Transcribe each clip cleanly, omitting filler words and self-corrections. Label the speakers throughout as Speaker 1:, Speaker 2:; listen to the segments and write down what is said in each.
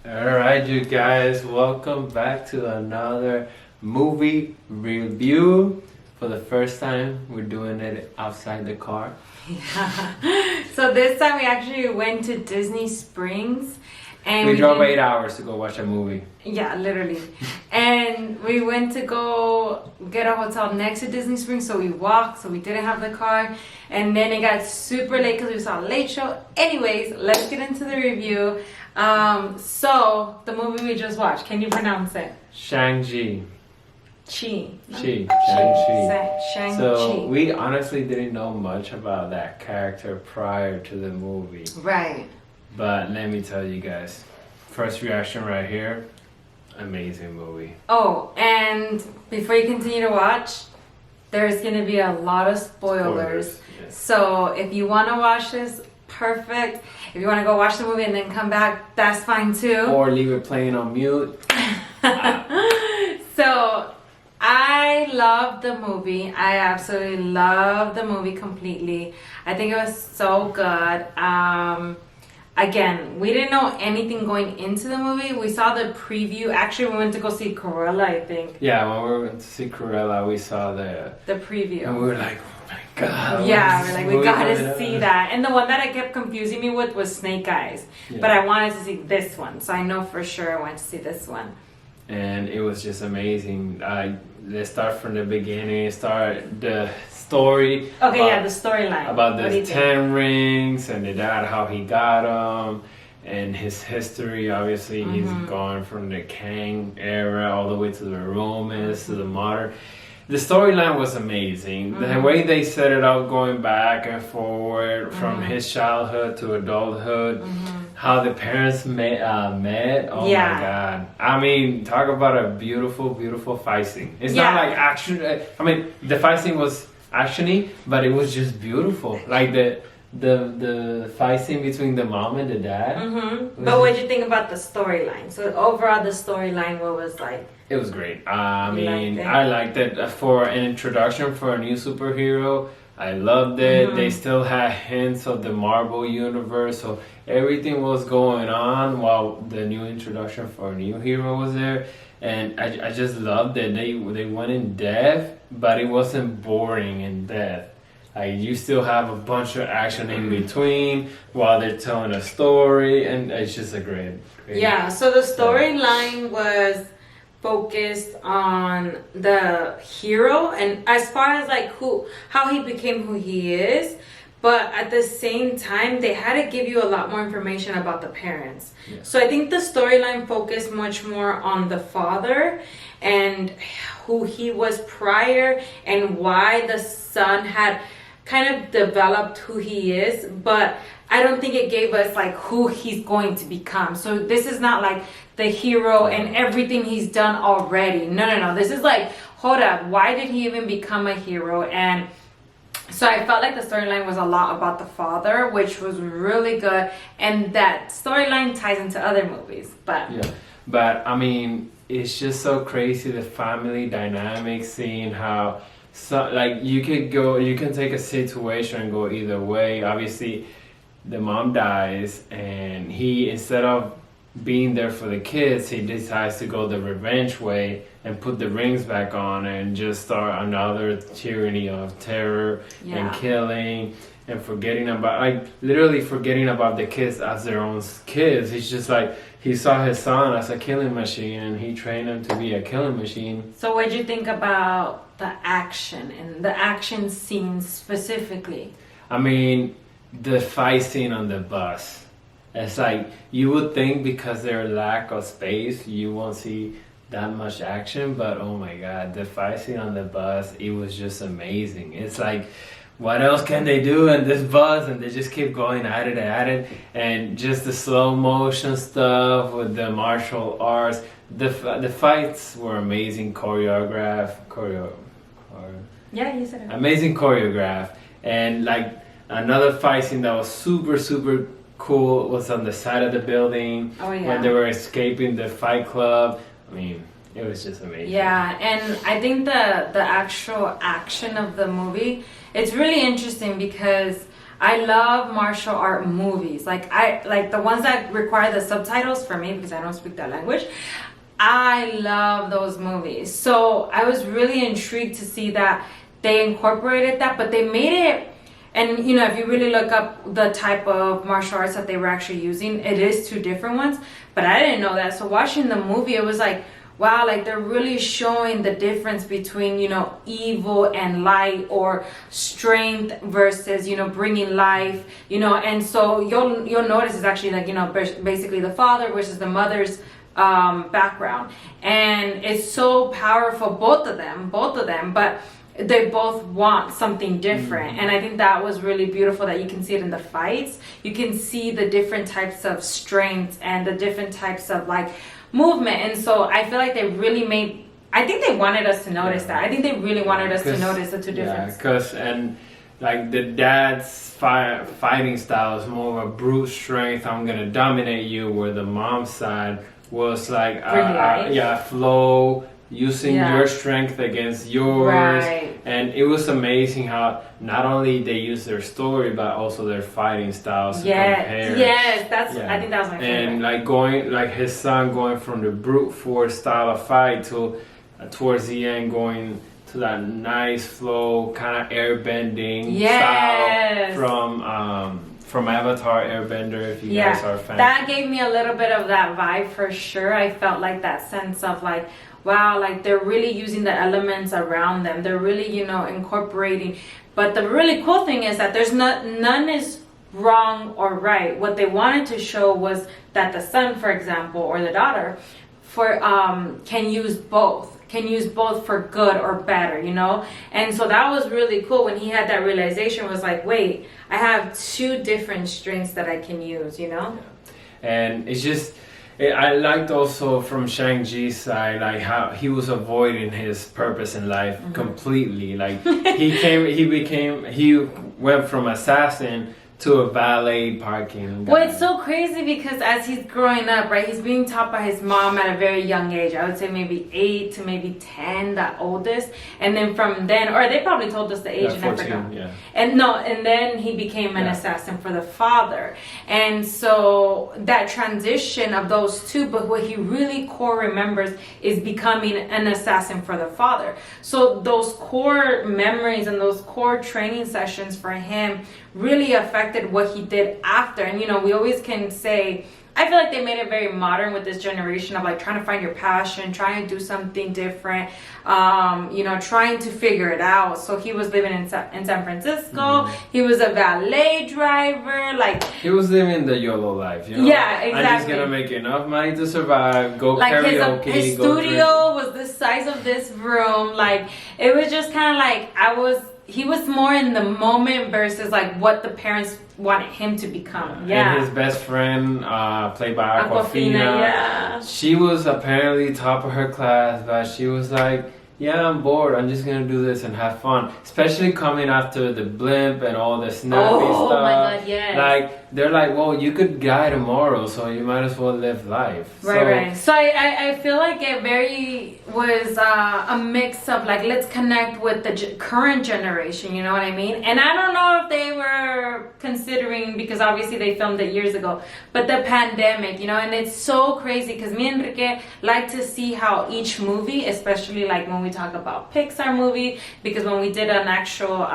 Speaker 1: Alright, you guys, welcome back to another movie review. For the first time, we're doing it outside the car.
Speaker 2: Yeah. So this time we actually went to Disney Springs. And
Speaker 1: we drove 8 hours to go watch a movie.
Speaker 2: Yeah, literally. And we went to go get a hotel next to Disney Springs, so we walked, so we didn't have the car. And then it got super late because we saw a late show. Anyways, let's get into the review. So the movie we just watched, can you pronounce it?
Speaker 1: Shang-Chi.
Speaker 2: Shang-Chi.
Speaker 1: So we honestly didn't know much about that character prior to the movie.
Speaker 2: Right.
Speaker 1: But let me tell you guys, first reaction right here, amazing movie.
Speaker 2: Oh, and before you continue to watch, there's going to be a lot of spoilers.
Speaker 1: Yes.
Speaker 2: So if you want to watch this, perfect. If you want to go watch the movie and then come back, that's fine too.
Speaker 1: Or leave it playing on mute.
Speaker 2: So I love the movie. I absolutely love the movie completely. I think it was so good. Again, we didn't know anything going into the movie. We saw the preview. Actually, we went to go see Cruella, I think.
Speaker 1: Yeah, when we went to see Cruella, we saw the
Speaker 2: preview.
Speaker 1: And we were like, oh my god.
Speaker 2: Yeah, we're like, we gotta see that. And the one that I kept confusing me with was Snake Eyes. Yeah. But I wanted to see this one. So I know for sure I went to see this one.
Speaker 1: And it was just amazing. Let's start from the beginning. Start the story.
Speaker 2: Okay, yeah, the storyline.
Speaker 1: About the 10 rings and the dad, how he got them, and his history. Obviously, he's gone from the Kang era all the way to the Romans to the modern. The storyline was amazing. The way they set it up, going back and forward from his childhood to adulthood. How the parents met. Oh my god. I mean, talk about a beautiful, beautiful fight scene. It's not like action. I mean, the fight scene was actiony, but it was just beautiful. Like the fight scene between the mom and the dad.
Speaker 2: But what did you think about the storyline? So overall, the storyline, what was like?
Speaker 1: It was great. I mean, I liked it for an introduction for a new superhero. I loved it. They still had hints of the Marvel universe, so everything was going on while the new introduction for a new hero was there. And I just loved it. They went in depth, but it wasn't boring in depth. Like, you still have a bunch of action in between while they're telling a story, and it's just a great
Speaker 2: yeah, so the storyline was focused on the hero and as far as like how he became who he is, but at the same time they had to give you a lot more information about the parents. So I think the storyline focused much more on the father and who he was prior and why the son had kind of developed who he is, but I don't think it gave us like who he's going to become. So this is not like the hero and everything he's done already. No. This is like, hold up, why did he even become a hero? And so I felt like the storyline was a lot about the father, which was really good. And that storyline ties into other movies. But
Speaker 1: yeah, but I mean, it's just so crazy, the family dynamic, seeing how like you can take a situation and go either way. Obviously, the mom dies, and he, instead of being there for the kids, he decides to go the revenge way and put the rings back on and just start another tyranny of terror and killing and forgetting about the kids as their own kids. He's just like, he saw his son as a killing machine and he trained him to be a killing machine.
Speaker 2: So what did you think about the action and the action scenes specifically?
Speaker 1: I mean, the fight scene on the bus. It's like, you would think because there's lack of space, you won't see that much action, but oh my god, the fight scene on the bus, it was just amazing. It's like, what else can they do in this bus? And they just keep going at it. And just the slow motion stuff with the martial arts. The fights were amazing,
Speaker 2: Yeah, you said it.
Speaker 1: Amazing choreograph. And like, another fight scene that was super, super cool was on the side of the building.
Speaker 2: Oh yeah.
Speaker 1: When they were escaping the fight club. I mean, it was just amazing.
Speaker 2: Yeah, and I think the actual action of the movie, it's really interesting because I love martial art movies. Like the ones that require the subtitles for me because I don't speak that language. I love those movies. So I was really intrigued to see that they incorporated that, but they made it. And you know, if you really look up the type of martial arts that they were actually using, it is two different ones. But I didn't know that. So watching the movie, it was like, wow, like they're really showing the difference between, you know, evil and light, or strength versus, you know, bringing life, you know. And so you'll notice it's actually like, you know, basically the father versus the mother's background, and it's so powerful, both of them, but they both want something different. And I think that was really beautiful, that you can see it in the fights. You can see the different types of strength and the different types of like movement. And so I feel like they really made, I think they wanted us to notice that. I think they really wanted us to notice the two differences.
Speaker 1: Because and like the dad's fighting style is more of a brute strength, I'm gonna dominate you, where the mom's side was like flow, using your strength against yours. And it was amazing how not only they used their story but also their fighting styles to compare.
Speaker 2: I think that was my favorite.
Speaker 1: And like going, like his son going from the brute force style of fight to towards the end going to that nice flow kind of airbending style from Avatar Airbender, if you guys are fans.
Speaker 2: That gave me a little bit of that vibe for sure. I felt like that sense of like, wow, like they're really using the elements around them. They're really, you know, incorporating. But the really cool thing is that there's none is wrong or right. What they wanted to show was that the son, for example, or the daughter, can use both for good or better, you know. And so that was really cool when he had that realization, was like, wait, I have two different strengths that I can use, you know.
Speaker 1: And it's just, I liked also from Shang-Chi's side, like how he was avoiding his purpose in life completely. Like he went from assassin to a valet parking guy.
Speaker 2: Well, it's so crazy because as he's growing up, right, he's being taught by his mom at a very young age. I would say maybe 8 to maybe 10, the oldest. And then from then, or they probably told us the age in
Speaker 1: 14,
Speaker 2: Africa. And then he became an assassin for the father. And so that transition of those two, but what he really core remembers is becoming an assassin for the father. So those core memories and those core training sessions for him really affected what he did after. And you know, we always can say, I feel like they made it very modern with this generation of like trying to find your passion, trying to do something different, you know, trying to figure it out. So he was living in San Francisco. He was a valet driver. Like
Speaker 1: he was living the YOLO life, you know?
Speaker 2: Yeah, exactly.
Speaker 1: I'm just gonna make enough money to survive, go
Speaker 2: like
Speaker 1: karaoke,
Speaker 2: his studio was the size of this room. Like it was just kind of like he was more in the moment versus like what the parents wanted him to become.
Speaker 1: And his best friend, played by Awkwafina, she was apparently top of her class, but she was like, yeah, I'm bored, I'm just gonna do this and have fun. Especially coming after the blimp and all the snappy stuff.
Speaker 2: Oh my god, yes.
Speaker 1: Like, they're like, well, you could die tomorrow, so you might as well live life.
Speaker 2: Right. So I feel like it was a mix of like, let's connect with the current generation, you know what I mean? And I don't know if they were considering, because obviously they filmed it years ago, but the pandemic, you know. And it's so crazy because me and Enrique like to see how each movie, especially like when we talk about Pixar movie, because when we did an actual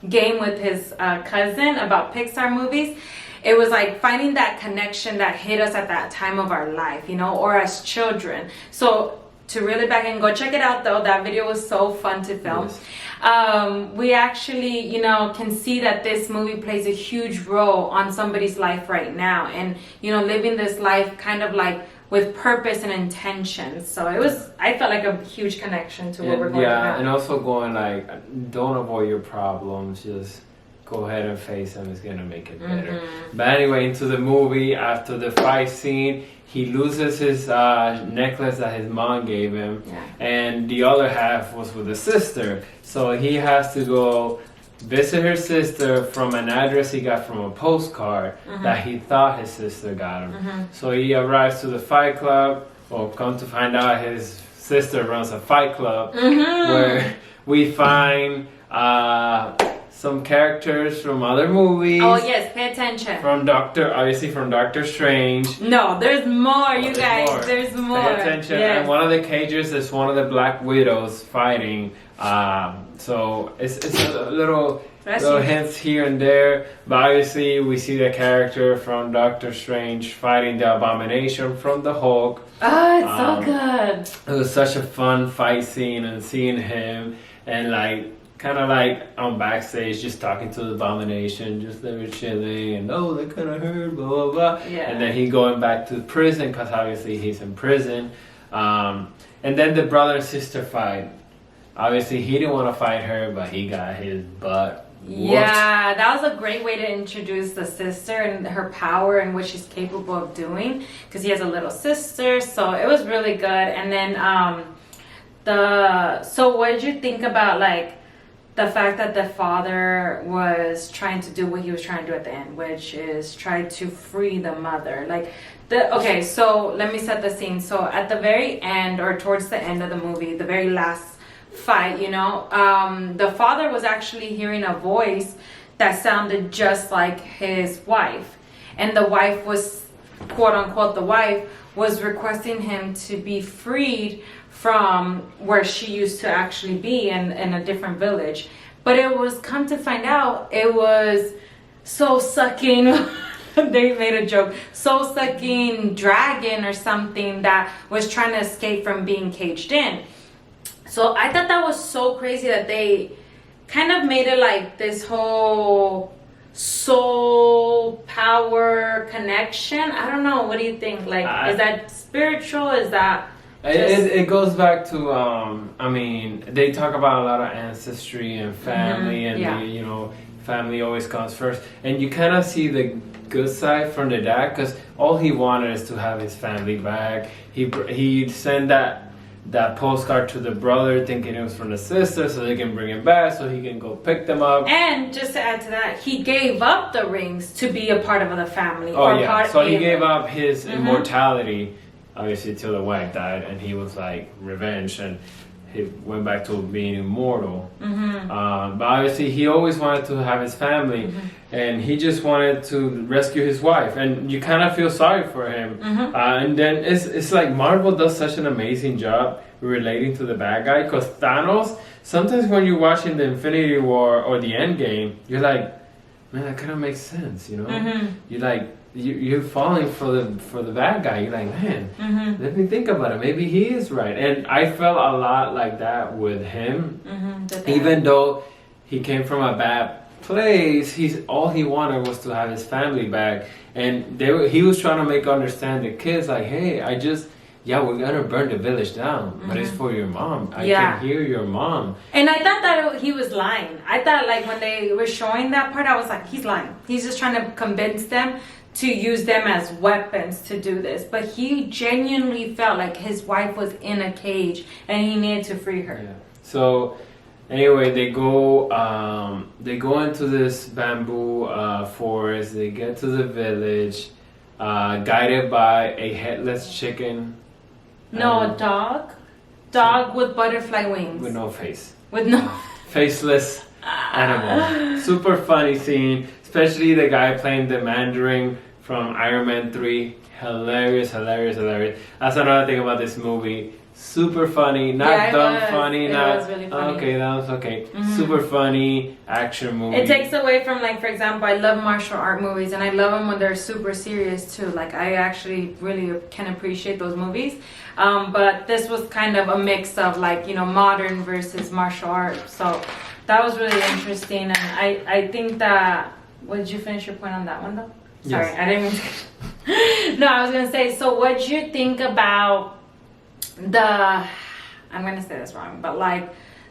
Speaker 2: game with his cousin about Pixar movies, it was like finding that connection that hit us at that time of our life, you know, or as children. So to really back and go check it out though, that video was so fun to film. We actually, you know, can see that this movie plays a huge role on somebody's life right now, and you know, living this life kind of like with purpose and intention. So I felt like a huge connection to what we're going through now.
Speaker 1: And also going like, don't avoid your problems, just go ahead and face them, it's gonna make it better. But anyway, into the movie, after the fight scene, he loses his necklace that his mom gave him, and the other half was with his sister. So he has to go visit her sister from an address he got from a postcard that he thought his sister got him. So he arrives to the fight club, or come to find out his sister runs a fight club, where we find some characters from other movies.
Speaker 2: Oh yes, pay attention.
Speaker 1: Obviously from Doctor Strange.
Speaker 2: No, there's more, you
Speaker 1: There's
Speaker 2: guys.
Speaker 1: more.
Speaker 2: There's more.
Speaker 1: Pay attention.
Speaker 2: Yes.
Speaker 1: And one of the cages is one of the Black Widows fighting. So it's a little hints here and there. But obviously we see the character from Doctor Strange fighting the Abomination from the Hulk.
Speaker 2: Oh, it's so good.
Speaker 1: It was such a fun fight scene, and seeing him and like kind of like on backstage just talking to the Abomination, just they were chilling and they kind of hurt, blah blah blah.
Speaker 2: Yeah.
Speaker 1: And then he going back to prison because obviously he's in prison. And then the brother and sister fight. Obviously he didn't want to fight her, but he got his butt whooped.
Speaker 2: Yeah, that was a great way to introduce the sister and her power and what she's capable of doing, because he has a little sister, so it was really good. And then so what did you think about like the fact that the father was trying to do what he was trying to do at the end, which is try to free the mother? Okay, so let me set the scene. So at the very end, or towards the end of the movie, the very last fight, the father was actually hearing a voice that sounded just like his wife, and the wife was, quote unquote, the wife was requesting him to be freed from where she used to actually be in a different village. But it was, come to find out, it was soul sucking they made a joke, soul sucking dragon or something that was trying to escape from being caged in. So I thought that was so crazy that they kind of made it like this whole soul power connection. I don't know. What do you think? Like, is that spiritual? Is that
Speaker 1: it goes back to I mean, they talk about a lot of ancestry and family, and family always comes first. And you kind of see the good side from the dad, because all he wanted is to have his family back. He sent that postcard to the brother thinking it was from the sister so they can bring him back so he can go pick them up.
Speaker 2: And just to add to that, he gave up the rings to be a part of the family.
Speaker 1: So he gave up his immortality, obviously, till the wife died, and he was like revenge, and he went back to being immortal. But obviously he always wanted to have his family, and he just wanted to rescue his wife, and you kind of feel sorry for him. And then it's like Marvel does such an amazing job relating to the bad guy, because Thanos, sometimes when you're watching the Infinity War or the Endgame, you're like, man, that kind of makes sense, You're like, you're falling for the bad guy. You're like, man, let me think about it. Maybe he is right. And I felt a lot like that with him. Even though he came from a bad place, all he wanted was to have his family back. And he was trying to make understand the kids, like, hey, we're gonna burn the village down, but it's for your mom. I can hear your mom.
Speaker 2: And I thought that he was lying. I thought, like, when they were showing that part, I was like, he's lying. He's just trying to convince them to use them as weapons to do this. But he genuinely felt like his wife was in a cage and he needed to free her.
Speaker 1: Yeah. So anyway, they go into this bamboo forest. They get to the village, guided by a headless chicken.
Speaker 2: No, a dog with butterfly wings,
Speaker 1: with no face,
Speaker 2: with no
Speaker 1: faceless animal. Super funny scene, especially the guy playing the Mandarin from Iron Man 3. Hilarious. That's another thing about this movie. Super funny, not dumb funny.
Speaker 2: It was really funny.
Speaker 1: Okay, that was okay. Super funny action movie.
Speaker 2: It takes away from, like, for example, I love martial art movies, and I love them when they're super serious too. Like, I actually really can appreciate those movies. But this was kind of a mix of, like, modern versus martial art. So that was really interesting, and I think that. Did you finish your point on that one though? Sorry,
Speaker 1: yes.
Speaker 2: I didn't mean to. No, I was gonna say. So, what did you think about I'm gonna say this wrong, but like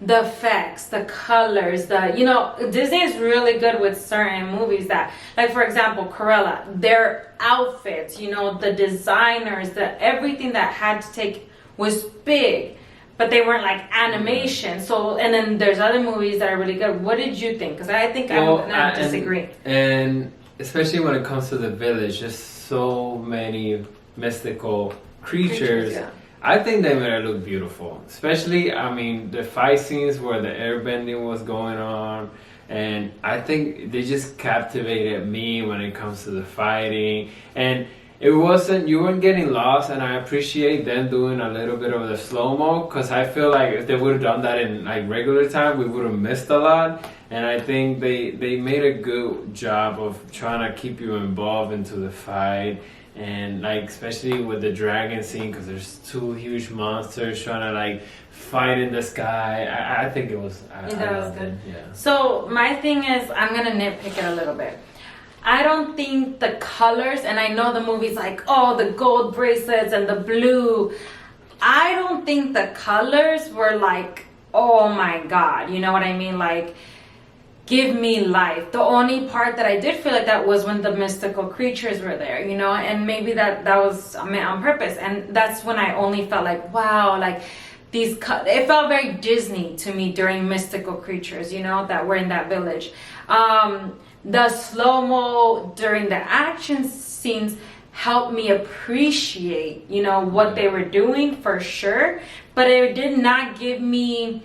Speaker 2: the effects, the colors, Disney is really good with certain movies that, like, for example, Cruella, their outfits, the designers, everything that had to take was big, but they weren't like animation. So, and then there's other movies that are really good. What did you think? Because I think I disagree.
Speaker 1: And especially when it comes to the village, just so many mystical creatures.
Speaker 2: Yeah.
Speaker 1: I think they made it look beautiful. Especially, I mean, the fight scenes where the airbending was going on, and I think they just captivated me when it comes to the fighting. And you weren't getting lost, and I appreciate them doing a little bit of the slow-mo, because I feel like if they would have done that in like regular time, we would have missed a lot. And I think they made a good job of trying to keep you involved into the fight. And like especially with the dragon scene, because there's two huge monsters trying to like fight in the sky. I think it was. I
Speaker 2: was good.
Speaker 1: Yeah.
Speaker 2: So my thing is, I'm gonna nitpick it a little bit. I don't think the colors, and I know the movie's like, oh, the gold bracelets and the blue. I don't think the colors were like, oh my God, you know what I mean? Like, give me life. The only part that I did feel like that was when the mystical creatures were there, you know, and maybe that was meant on purpose. And that's when I only felt like, wow, like it felt very Disney to me during mystical creatures, you know, that were in that village. The slow-mo during the action scenes helped me appreciate, you know, what they were doing for sure. But it did not give me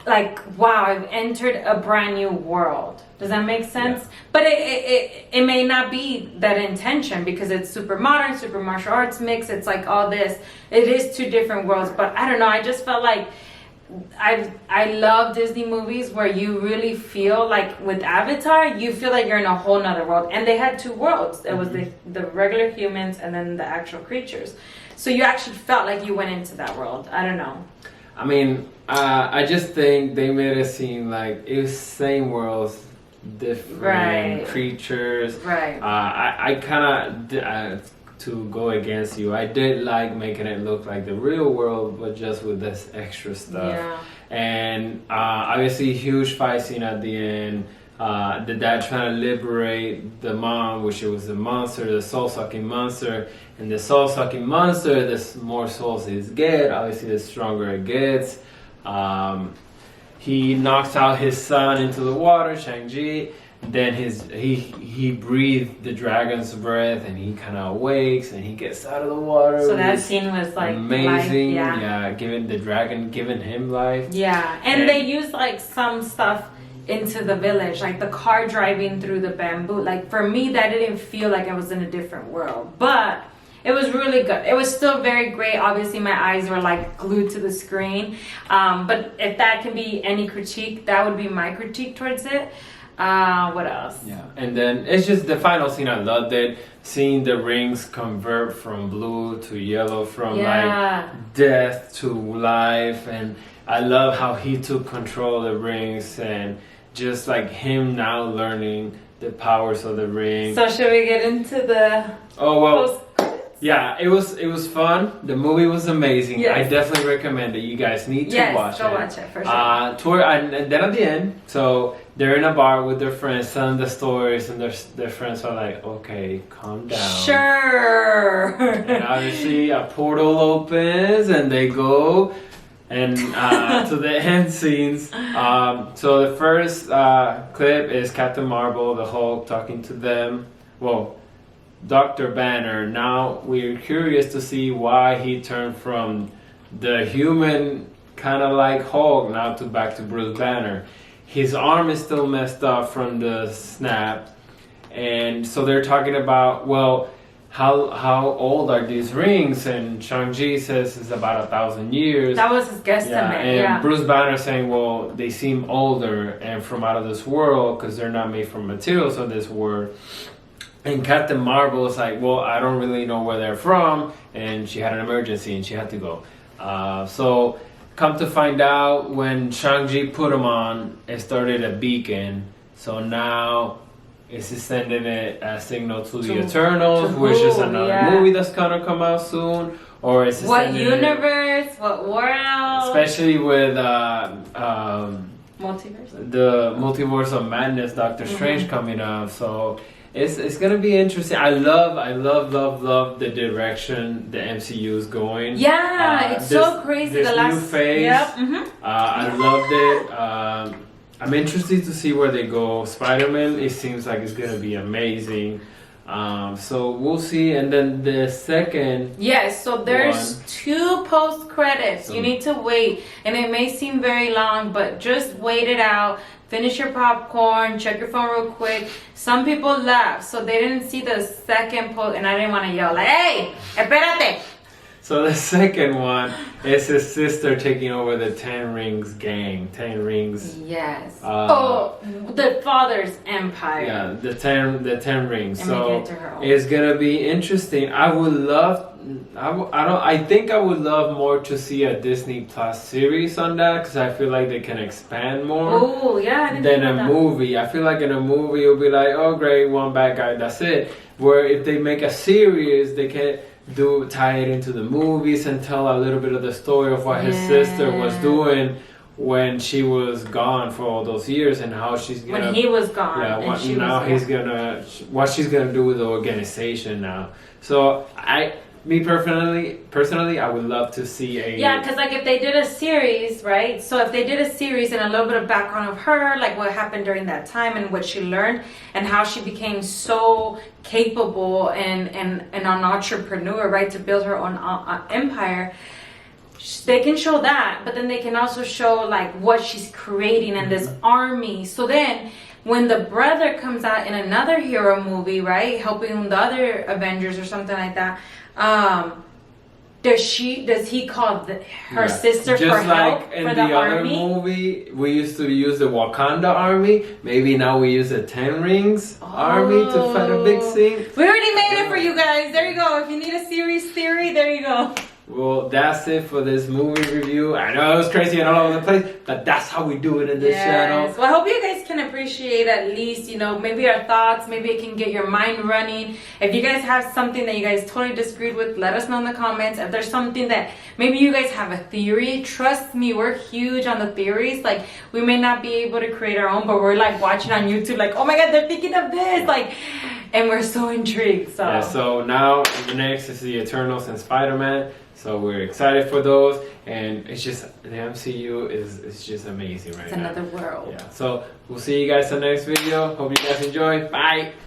Speaker 2: like, wow, I've entered a brand new world. Does that make sense? Yeah. But it may not be that intention, because it's super modern, super martial arts mix. It's like all this. It is two different worlds. But I don't know. I just felt like I love Disney movies where you really feel like with Avatar, you feel like you're in a whole nother world. And they had two worlds. It was the regular humans and then the actual creatures. So you actually felt like you went into that world. I don't know.
Speaker 1: I mean, I just think they made it seem like it was same worlds, different creatures.
Speaker 2: Right.
Speaker 1: I kind of, to go against you, I did like making it look like the real world, but just with this extra stuff.
Speaker 2: Yeah.
Speaker 1: And obviously, huge fight scene at the end. The dad trying to liberate the mom, which it was the monster, the soul-sucking monster. And the soul-sucking monster, the more souls it gets, obviously the stronger it gets. He knocks out his son into the water, Shang-Chi. Then he breathed the dragon's breath, and he kind of awakes, and he gets out of the water.
Speaker 2: So that scene was like
Speaker 1: amazing.
Speaker 2: Life,
Speaker 1: yeah, giving the dragon, giving him life.
Speaker 2: Yeah, and they used like some stuff into the village, like the car driving through the bamboo. Like for me, that didn't feel like I was in a different world, but it was really good. It was still very great. Obviously, my eyes were like glued to the screen. But if that can be any critique, that would be my critique towards it. What else?
Speaker 1: Yeah, and then it's just the final scene. I loved it. Seeing the rings convert from blue to yellow, from like death to life, and I love how he took control of the rings, and just like him now learning the powers of the ring.
Speaker 2: So should we get into the
Speaker 1: yeah, it was fun. The movie was amazing.
Speaker 2: Yes.
Speaker 1: I definitely recommend it. You guys need to watch it.
Speaker 2: Go watch it for sure.
Speaker 1: And then at the end, so they're in a bar with their friends telling the stories, and their friends are like, okay, calm down.
Speaker 2: Sure.
Speaker 1: And obviously a portal opens and they go and to the end scenes. So the first clip is Captain Marvel, the Hulk, talking to them. Well, Dr. Banner. Now we're curious to see why he turned from the human kind of like Hulk now to back to Bruce Banner. His arm is still messed up from the snap, and so they're talking about, well, how old are these rings? And Shang-Chi says it's about 1,000 years.
Speaker 2: That was his guesstimate.
Speaker 1: And Bruce Banner saying, well, they seem older and from out of this world because they're not made from materials of this world. And Captain Marvel is like, well, I don't really know where they're from, and she had an emergency and she had to go. So come to find out, when Shang-Chi put them on, it started a beacon. So now it's sending it a signal to the Eternals, which is another movie that's gonna come out soon. Or it's
Speaker 2: what universe? What world?
Speaker 1: Especially with
Speaker 2: multiverse.
Speaker 1: The Multiverse of Madness, Doctor Strange coming up. So it's gonna be interesting. I love the direction the MCU is going.
Speaker 2: Yeah, it's so crazy.
Speaker 1: This
Speaker 2: the last
Speaker 1: new phase.
Speaker 2: Yep.
Speaker 1: I loved it. I'm interested to see where they go. Spider-Man, it seems like it's gonna be amazing. So we'll see. And then the second.
Speaker 2: Yes, so there's 2 post credits. You need to wait, and it may seem very long, but just wait it out. finish your popcorn, check your phone real quick. Some people left, so they didn't see the second post, and I didn't want to yell like, "Hey, espérate!"
Speaker 1: So the second one is his sister taking over the Ten Rings gang. Ten Rings.
Speaker 2: Yes. The father's empire.
Speaker 1: Yeah, the ten rings.
Speaker 2: And
Speaker 1: So
Speaker 2: make it to her own.
Speaker 1: it's gonna be interesting. I would love. I think I would love more to see a Disney Plus series on that, because I feel like they can expand more.
Speaker 2: Oh yeah. I didn't
Speaker 1: Than
Speaker 2: think
Speaker 1: a
Speaker 2: about that.
Speaker 1: movie. I feel like in a movie it'll be like, oh great, one bad guy, that's it. Where if they make a series, they can tie it into the movies and tell a little bit of the story of what his sister was doing when she was gone for all those years, and how she's gonna,
Speaker 2: When he was gone.
Speaker 1: yeah,
Speaker 2: and
Speaker 1: what,
Speaker 2: she
Speaker 1: now
Speaker 2: was
Speaker 1: he's gonna, what she's gonna do with the organization now. So personally, I would love to see a.
Speaker 2: Yeah, because like if they did a series, right? So if they did a series and a little bit of background of her, like what happened during that time and what she learned and how she became so capable and an entrepreneur, right, to build her own empire. They can show that, but then they can also show like what she's creating in this army. So then when the brother comes out in another hero movie, right, helping the other Avengers or something like that, does he call her sister
Speaker 1: just
Speaker 2: for
Speaker 1: like
Speaker 2: help
Speaker 1: in
Speaker 2: for
Speaker 1: the
Speaker 2: the
Speaker 1: other
Speaker 2: army?
Speaker 1: movie we used to use the Wakanda army, maybe now we use the Ten Rings army to fight a big scene.
Speaker 2: We already made it for you guys. There you go. If you need a series theory, there you go.
Speaker 1: Well, that's it for this movie review. I know it was crazy and all over the place, but that's how we do it in this channel.
Speaker 2: Well, I hope you guys can appreciate at least, you know, maybe our thoughts. Maybe it can get your mind running. If you guys have something that you guys totally disagreed with, let us know in the comments. If there's something that maybe you guys have a theory, trust me, we're huge on the theories. Like, we may not be able to create our own, but we're like watching on YouTube, like, oh my God, they're thinking of this. Like, and we're so intrigued. So,
Speaker 1: yeah, so now the next is the Eternals and Spider-Man. So we're excited for those, and it's just, the MCU is just amazing right now.
Speaker 2: it's another world.
Speaker 1: Yeah, so we'll see you guys in the next video. Hope you guys enjoy. Bye.